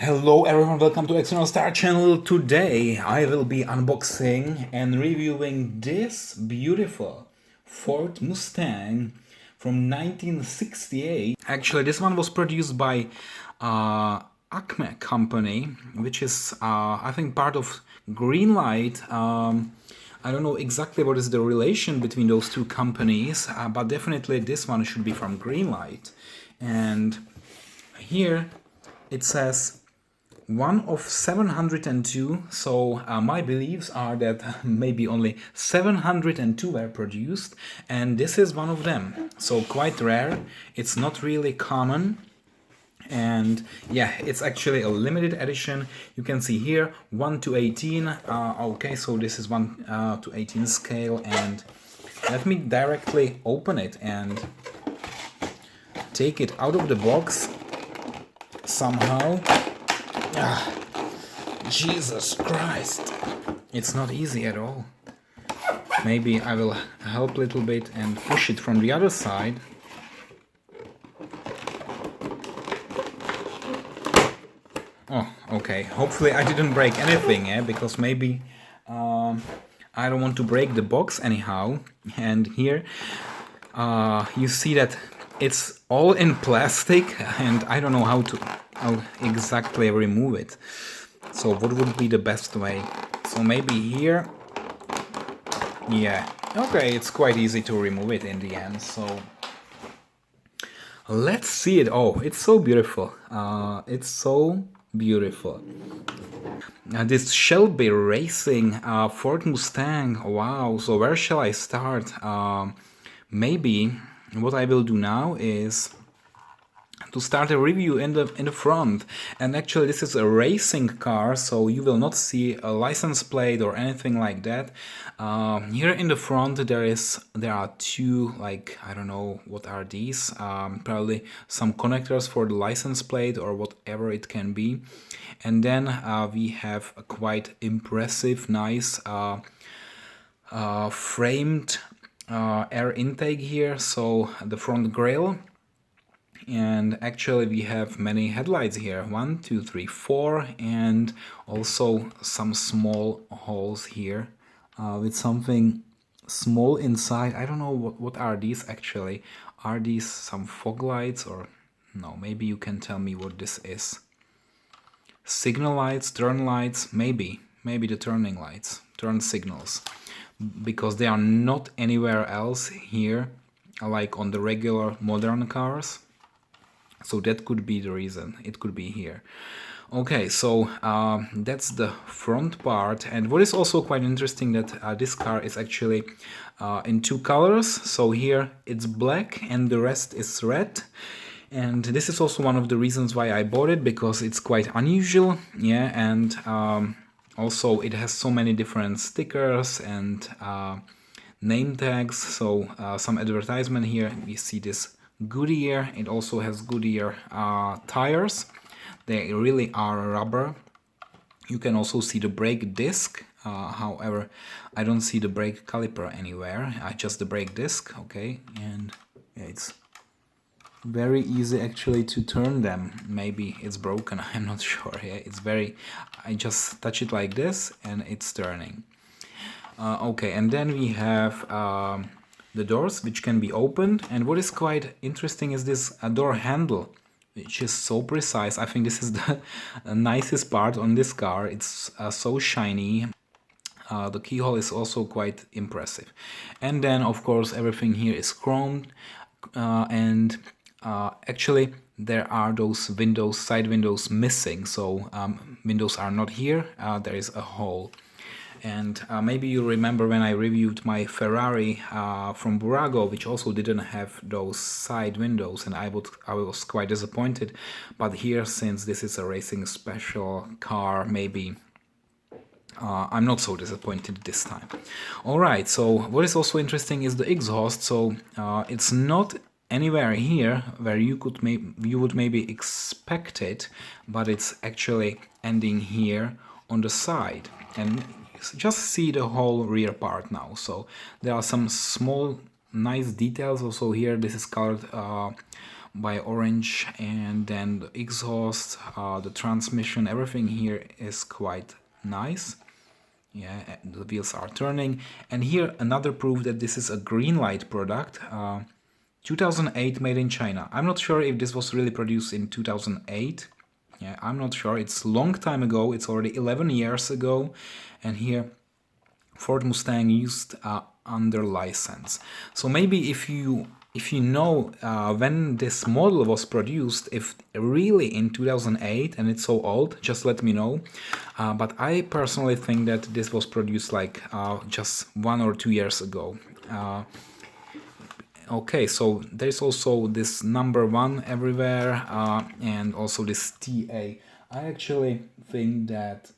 Hello everyone, welcome to External Star Channel. Today I will be unboxing and reviewing this beautiful Ford Mustang from 1968. Actually, this one was produced by Acme company, which is I think part of Greenlight. I don't know exactly what is the relation between those two companies, but definitely this one should be from Greenlight. And here it says one of 702, so my beliefs are that maybe only 702 were produced, and this is one of them. So quite rare, it's not really common, and yeah, it's actually a limited edition. You can see here 1 to 18. Okay, so this is 1 to 18 scale, and let me directly open it and take it out of the box somehow. Jesus Christ, it's not easy at all. Maybe I will help a little bit and push it from the other side. Oh, okay, hopefully I didn't break anything, because maybe I don't want to break the box anyhow. And here you see that it's all in plastic, and I don't know how exactly remove it. So what would be the best way? So maybe here. Yeah, okay, it's quite easy to remove it in the end. So let's see it. Oh, it's so beautiful. It's so beautiful. This Shelby Racing Ford Mustang. Wow. So where shall I start? Maybe what I will do now is to start a review in the front. And actually this is a racing car, so you will not see a license plate or anything like that. Here in the front there are two, like, I don't know what are these, probably some connectors for the license plate or whatever it can be. And then we have a quite impressive, nice framed air intake here, so the front grille. And actually we have many headlights here, 1, 2, 3, 4, and also some small holes here with something small inside. I don't know what are these actually. Are these some fog lights, or no? Maybe you can tell me what this is. Signal lights, turn lights, maybe the turning lights, turn signals, because they are not anywhere else here like on the regular modern cars. So that could be the reason. It could be here. Okay, so that's the front part. And what is also quite interesting that this car is actually in two colors. So here it's black and the rest is red. And this is also one of the reasons why I bought it, because it's quite unusual. Yeah, and also it has so many different stickers and name tags. So some advertisement here. We see this Goodyear. It also has Goodyear tires. They really are rubber. You can also see the brake disc. However, I don't see the brake caliper anywhere. Just the brake disc. Okay, and yeah, it's very easy actually to turn them. Maybe it's broken. I'm not sure. Yeah, it's very. I just touch it like this, and it's turning. Okay, and then we have the doors, which can be opened. And what is quite interesting is this door handle, which is so precise. I think this is the nicest part on this car. It's so shiny. The keyhole is also quite impressive. And then, of course, everything here is chromed. And actually, there are those windows, side windows missing. So windows are not here. There is a hole. And maybe you remember when I reviewed my Ferrari from Burago, which also didn't have those side windows, and I was quite disappointed. But here, since this is a racing special car, maybe I'm not so disappointed this time. Alright, so what is also interesting is the exhaust. So it's not anywhere here where you would maybe expect it, but it's actually ending here on the side. And just see the whole rear part now. So there are some small nice details also here. This is colored by orange, and then the exhaust, the transmission, everything here is quite nice. Yeah, the wheels are turning. And here another proof that this is a Greenlight product. 2008, made in China. I'm not sure if this was really produced in 2008. Yeah, I'm not sure. It's a long time ago. It's already 11 years ago. And here Ford Mustang used under license. So maybe if you know when this model was produced, if really in 2008 and it's so old, just let me know. But I personally think that this was produced like just 1 or 2 years ago. Okay, so there's also this number 1 everywhere, and also this TA. I actually think that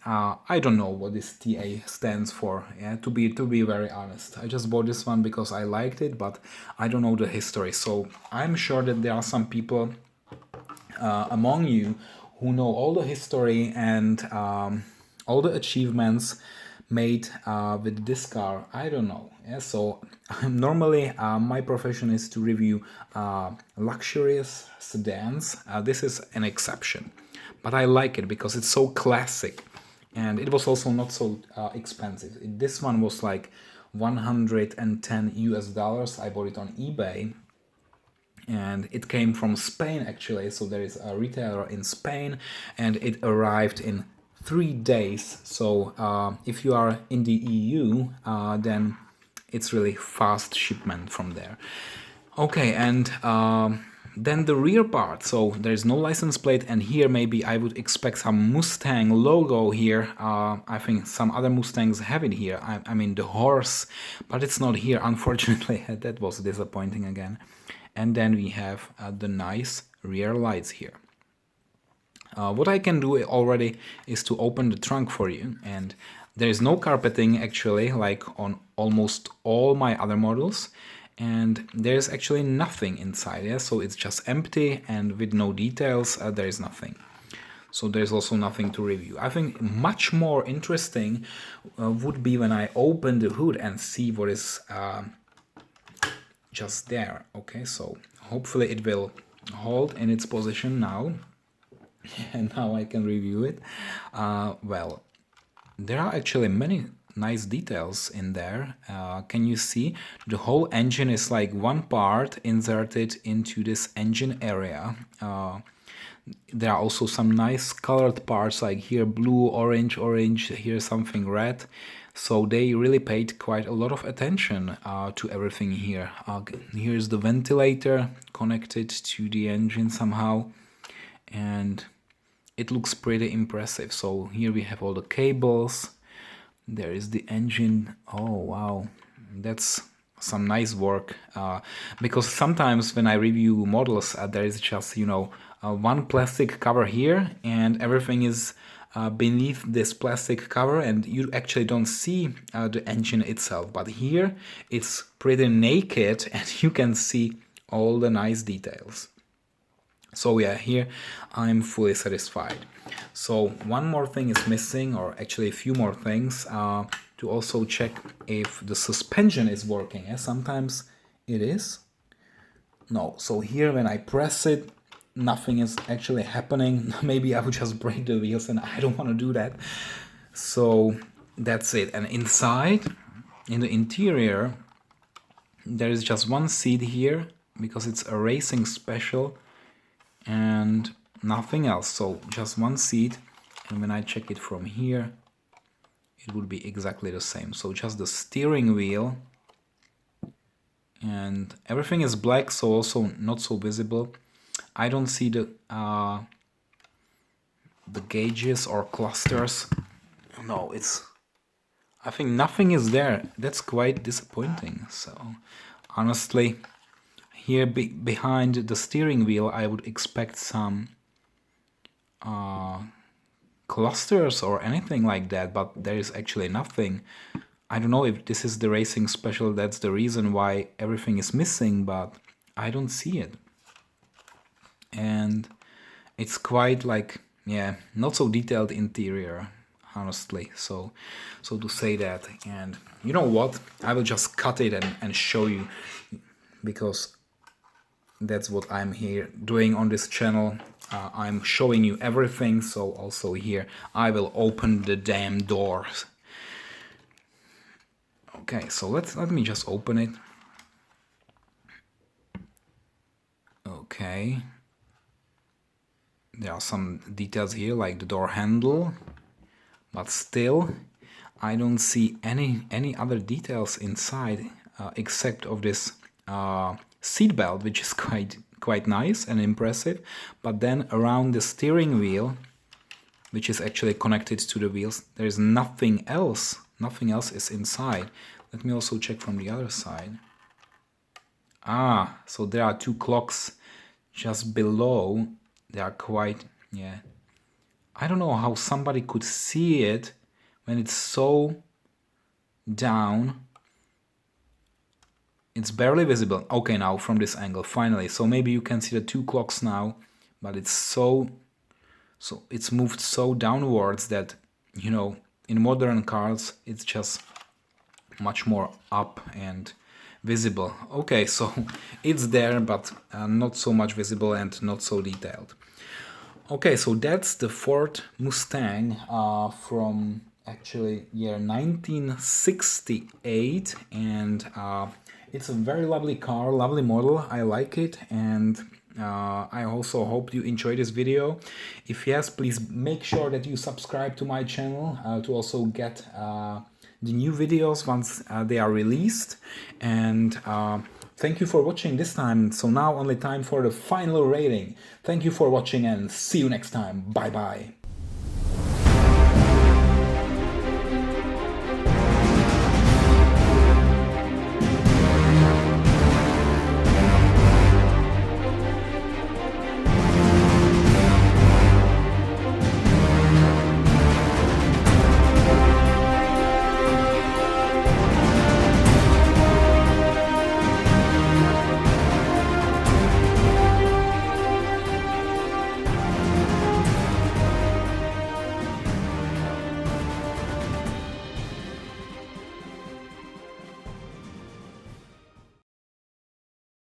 I don't know what this TA stands for. Yeah, to be very honest, I just bought this one because I liked it, but I don't know the history. So I'm sure that there are some people among you who know all the history and all the achievements made with this car. I don't know. Yeah, so normally my profession is to review luxurious sedans. This is an exception, but I like it because it's so classic, and it was also not so expensive. This one was like 110 US dollars. I bought it on eBay, and it came from Spain actually. So there is a retailer in Spain, and it arrived in 3 days. So if you are in the EU, then it's really fast shipment from there. Okay, and then the rear part. So there's no license plate, and here maybe I would expect some Mustang logo here. I think some other Mustangs have it here. I mean the horse, but it's not here, unfortunately. That was disappointing again. And then we have the nice rear lights here. What I can do already is to open the trunk for you, and there is no carpeting actually, like on almost all my other models, and there's actually nothing inside. Yeah, so it's just empty, and with no details, there is nothing. So there's also nothing to review. I think much more interesting would be when I open the hood and see what is just there. Okay, so hopefully it will hold in its position now. And now I can review it. Well, there are actually many nice details in there. Can you see? The whole engine is like one part inserted into this engine area. There are also some nice colored parts, like here blue, orange, here something red. So they really paid quite a lot of attention to everything here. Here's the ventilator connected to the engine somehow, and it looks pretty impressive. So here we have all the cables. There is the engine. Oh wow, that's some nice work. Because sometimes when I review models, there is just, you know, one plastic cover here, and everything is beneath this plastic cover, and you actually don't see the engine itself. But here it's pretty naked, and you can see all the nice details. So yeah, here I'm fully satisfied. So one more thing is missing, or actually a few more things, to also check if the suspension is working. Yeah, sometimes it is. No, so here when I press it, nothing is actually happening. Maybe I would just break the wheels, and I don't want to do that. So that's it. And inside, in the interior, there is just one seat here because it's a racing special, and nothing else. So just one seat, and when I check it from here, it would be exactly the same. So just the steering wheel, and everything is black, so also not so visible. I don't see the gauges or clusters. No, I think nothing is there. That's quite disappointing. So honestly, here behind the steering wheel, I would expect some clusters or anything like that, but there is actually nothing. I don't know if this is the racing special, that's the reason why everything is missing, but I don't see it. And it's quite like, yeah, not so detailed interior, honestly, so to say that. And you know what, I will just cut it and show you, because that's what I'm here doing on this channel. I'm showing you everything, so also here I will open the damn doors. Okay, so let me just open it. Okay. There are some details here, like the door handle, but still I don't see any other details inside except of this seat belt, which is quite nice and impressive. But then around the steering wheel, which is actually connected to the wheels, there is nothing else. Nothing else is inside. Let me also check from the other side. Ah, so there are two clocks just below. They are quite, yeah. I don't know how somebody could see it when it's so down. It's barely visible. Okay, now from this angle, finally. So maybe you can see the two clocks now, but it's so it's moved so downwards that, you know, in modern cars, it's just much more up and visible. Okay, so it's there, but not so much visible and not so detailed. Okay, so that's the Ford Mustang from actually year 1968, and it's a very lovely car, lovely model. I like it, and I also hope you enjoy this video. If yes, please make sure that you subscribe to my channel to also get the new videos once they are released. And thank you for watching this time. So now only time for the final rating. Thank you for watching and see you next time. Bye bye.